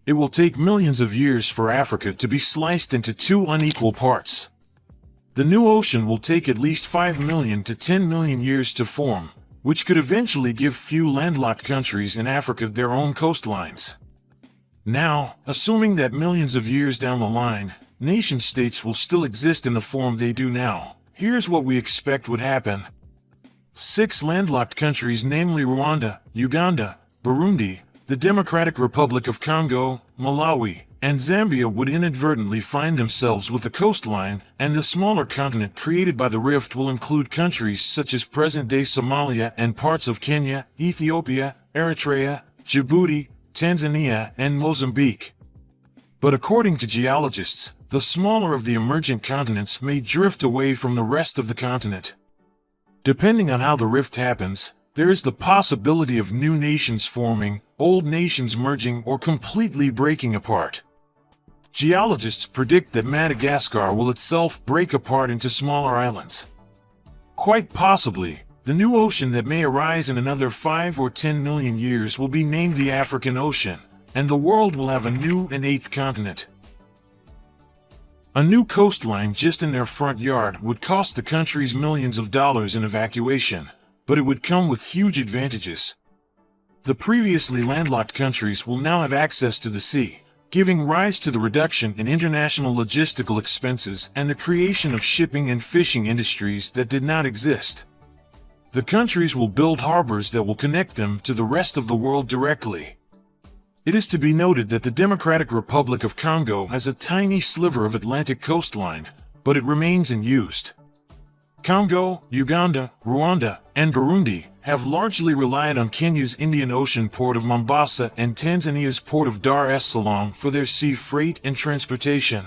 It will take millions of years for Africa to be sliced into two unequal parts. The new ocean will take at least 5 million to 10 million years to form, which could eventually give few landlocked countries in Africa their own coastlines. Now, assuming that millions of years down the line, nation-states will still exist in the form they do now, here's what we expect would happen. 6 landlocked countries, namely Rwanda, Uganda, Burundi, the Democratic Republic of Congo, Malawi, and Zambia would inadvertently find themselves with a coastline, and the smaller continent created by the rift will include countries such as present-day Somalia and parts of Kenya, Ethiopia, Eritrea, Djibouti, Tanzania, and Mozambique. But according to geologists, the smaller of the emergent continents may drift away from the rest of the continent. Depending on how the rift happens, there is the possibility of new nations forming, old nations merging, or completely breaking apart. Geologists predict that Madagascar will itself break apart into smaller islands. Quite possibly, the new ocean that may arise in another 5 or 10 million years will be named the African Ocean, and the world will have a new and 8th continent. A new coastline just in their front yard would cost the countries millions of dollars in evacuation, but it would come with huge advantages. The previously landlocked countries will now have access to the sea, giving rise to the reduction in international logistical expenses and the creation of shipping and fishing industries that did not exist. The countries will build harbors that will connect them to the rest of the world directly. It is to be noted that the Democratic Republic of Congo has a tiny sliver of Atlantic coastline, but it remains unused. Congo, Uganda, Rwanda, and Burundi have largely relied on Kenya's Indian Ocean port of Mombasa and Tanzania's port of Dar es Salaam for their sea freight and transportation.